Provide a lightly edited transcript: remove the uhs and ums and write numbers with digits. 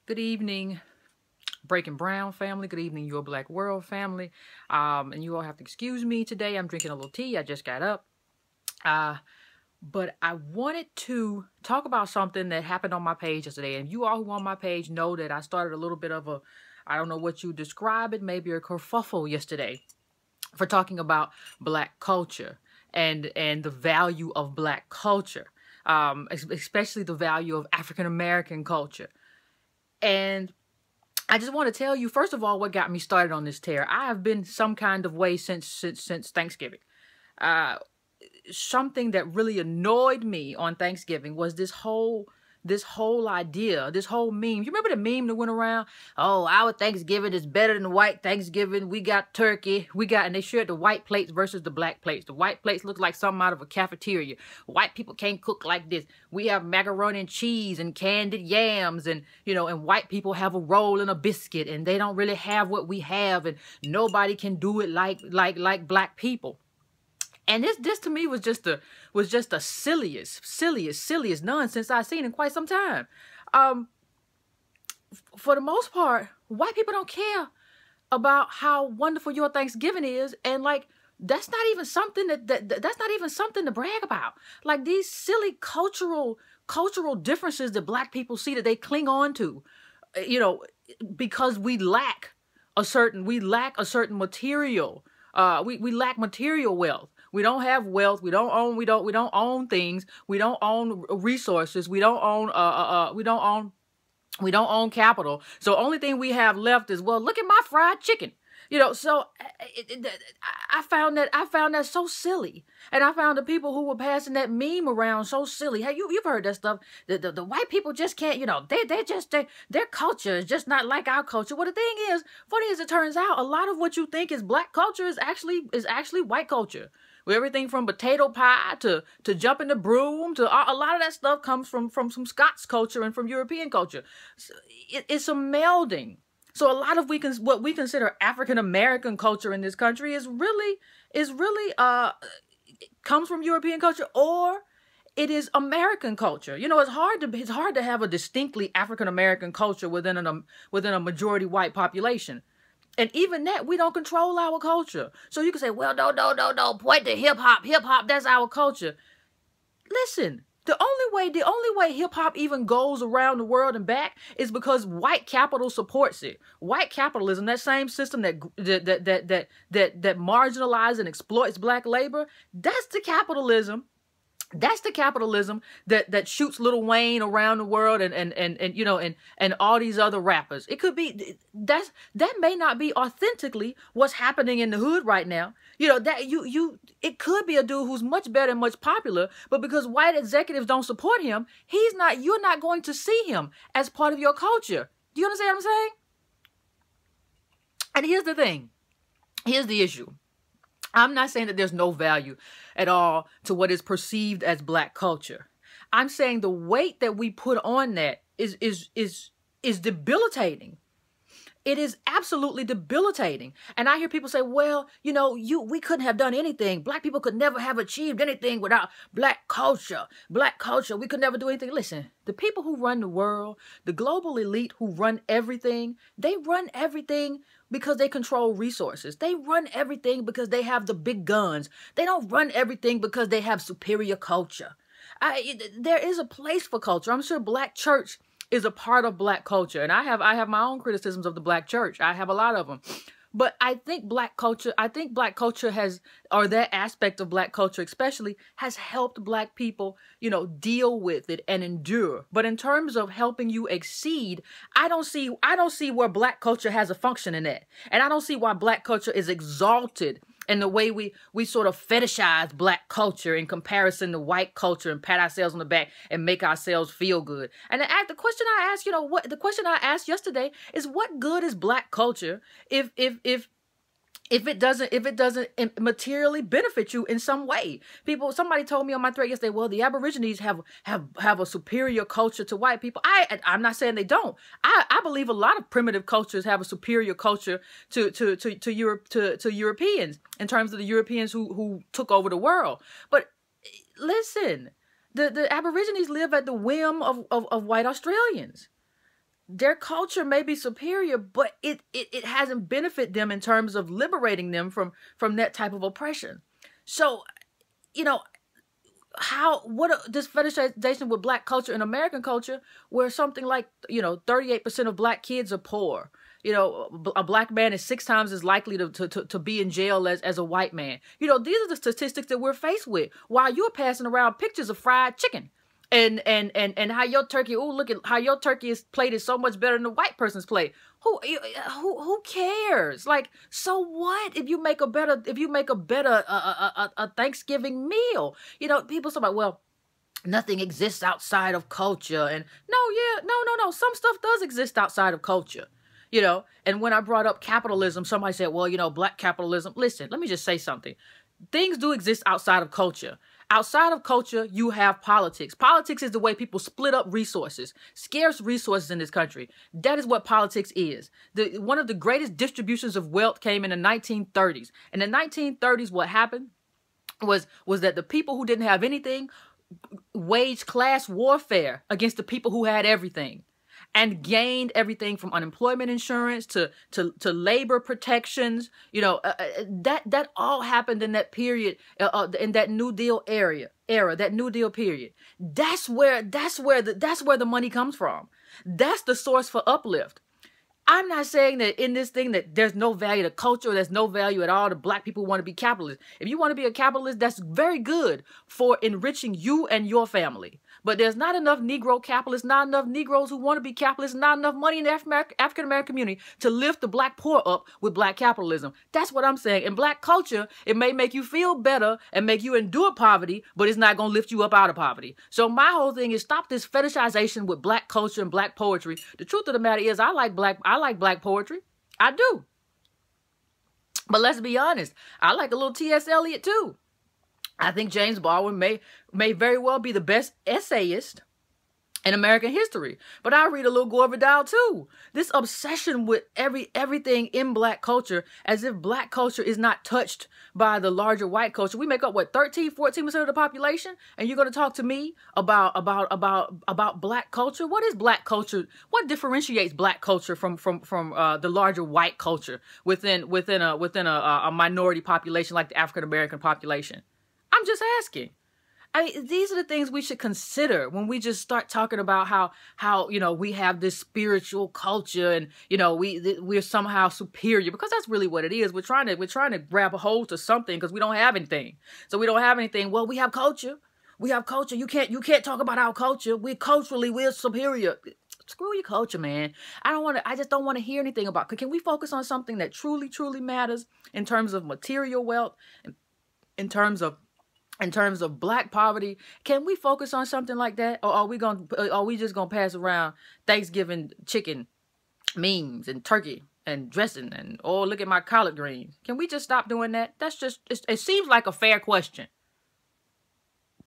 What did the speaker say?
Good evening, Breaking Brown family. Good evening, Your Black World family. And you all have to excuse me today. I'm drinking a little tea. I just got up. But I wanted to talk about something that happened on my page yesterday. And you all who on my page know that I started a little bit of a, I don't know what you describe it, maybe a kerfuffle yesterday for talking about Black culture and the value of Black culture, especially the value of African American culture. And I just want to tell you, first of all, what got me started on this tear. I have been some kind of way since Thanksgiving. Something that really annoyed me on Thanksgiving was this whole idea, this whole meme. You remember the meme that went around? Oh, our Thanksgiving is better than the white Thanksgiving. We got turkey. And they shared the white plates versus the black plates. The white plates look like something out of a cafeteria. White people can't cook like this. We have macaroni and cheese and candied yams, and and white people have a roll and a biscuit, and they don't really have what we have, and nobody can do it like black people. And this to me was just the silliest nonsense I've seen in quite some time. For the most part, white people don't care about how wonderful your Thanksgiving is, and that's not even something that's not even something to brag about. Like these silly cultural differences that black people see that they cling on to, because we lack a certain material. We lack material wealth. We don't have wealth. We don't own things. We don't own resources. We don't own capital. So only thing we have left is, well, look at my fried chicken. So I found that so silly, and I found the people who were passing that meme around so silly. Hey, you've heard that stuff. The white people just can't. Their culture is just not like our culture. Well, the thing is, funny as it turns out, a lot of what you think is black culture is actually white culture. With everything from potato pie to jumping the broom to a lot of that stuff comes from some Scots culture and from European culture. So it's a melding. So a lot of what we consider African American culture in this country is really comes from European culture, or it is American culture. It's hard to have a distinctly African American culture within a majority white population. And even that, we don't control our culture. So you can say, well, no, point to hip hop. Hip hop, that's our culture. Listen, the only way hip hop even goes around the world and back is because white capital supports it. White capitalism, that same system that marginalizes and exploits black labor, that's the capitalism. That's the capitalism that shoots Lil Wayne around the world and all these other rappers. It could be that may not be authentically what's happening in the hood right now. It could be a dude who's much better and much popular, but because white executives don't support him, you're not going to see him as part of your culture. Do you understand what I'm saying? And here's the thing. Here's the issue. I'm not saying that there's no value at all to what is perceived as black culture. I'm saying the weight that we put on that is debilitating. It is absolutely debilitating. And I hear people say, well, we couldn't have done anything. Black people could never have achieved anything without black culture. Black culture, we could never do anything. Listen, the people who run the world, the global elite who run everything, they run everything because they control resources. They run everything because they have the big guns. They don't run everything because they have superior culture. There is a place for culture. I'm sure black church is a part of black culture. And I have my own criticisms of the black church. I have a lot of them. But I think black culture has, or that aspect of black culture especially, has helped black people, deal with it and endure. But in terms of helping you exceed, I don't see where black culture has a function in that. And I don't see why black culture is exalted in the way we sort of fetishize black culture in comparison to white culture and pat ourselves on the back and make ourselves feel good. And the question I asked, the question I asked yesterday is, what good is black culture if it doesn't materially benefit you in some way? Somebody told me on my thread yesterday, well, the Aborigines have a superior culture to white people. I'm not saying they don't. I believe a lot of primitive cultures have a superior culture to Europeans, in terms of the Europeans who took over the world. But listen, the Aborigines live at the whim of white Australians. their culture may be superior, but it hasn't benefited them in terms of liberating them from that type of oppression. So, you know, this fetishization with black culture and American culture, where something like, 38% of black kids are poor. A black man is 6 times as likely to be in jail as a white man. These are the statistics that we're faced with while you're passing around pictures of fried chicken. And how your turkey, look at how your turkey plate is so much better than the white person's plate. Who cares? Like, so what if you make a better a Thanksgiving meal? People say about, well, nothing exists outside of culture. And no. Some stuff does exist outside of culture. And when I brought up capitalism, somebody said, well, black capitalism. Listen, let me just say something. Things do exist outside of culture. Outside of culture, you have politics. Politics is the way people split up resources, scarce resources in this country. That is what politics is. One of the greatest distributions of wealth came in the 1930s. In the 1930s, what happened was that the people who didn't have anything waged class warfare against the people who had everything, and gained everything from unemployment insurance to labor protections. That all happened in that period, in that New Deal era, that New Deal period. That's where the money comes from. That's the source for uplift. I'm not saying that in this thing that there's no value to culture, there's no value at all to black people who want to be capitalists. If you want to be a capitalist, that's very good for enriching you and your family. But there's not enough Negro capitalists, not enough Negroes who want to be capitalists, not enough money in the African-American community to lift the black poor up with black capitalism. That's what I'm saying. In black culture, it may make you feel better and make you endure poverty, but it's not going to lift you up out of poverty. So my whole thing is stop this fetishization with black culture and black poetry. The truth of the matter is I like black poetry. I do. But let's be honest, I like a little T.S. Eliot too. I think James Baldwin may very well be the best essayist in American history. But I read a little Gore Vidal too. This obsession with everything in black culture, as if black culture is not touched by the larger white culture. We make up 13-14% of the population, and you're going to talk to me about black culture? What is black culture? What differentiates black culture from the larger white culture within a minority population like the African American population? I'm just asking. I mean, these are the things we should consider when we just start talking about how we have this spiritual culture and we're somehow superior, because that's really what it is. We're trying to grab a hold to something because we don't have anything. So we don't have anything. Well, we have culture. We have culture. You can't talk about our culture. We're superior. Screw your culture, man. I just don't want to hear anything about. Can we focus on something that truly, truly matters in terms of material wealth, in terms of black poverty? Can we focus on something like that? Or are we just gonna pass around Thanksgiving chicken memes and turkey and dressing and look at my collard greens? Can we just stop doing that? It seems like a fair question.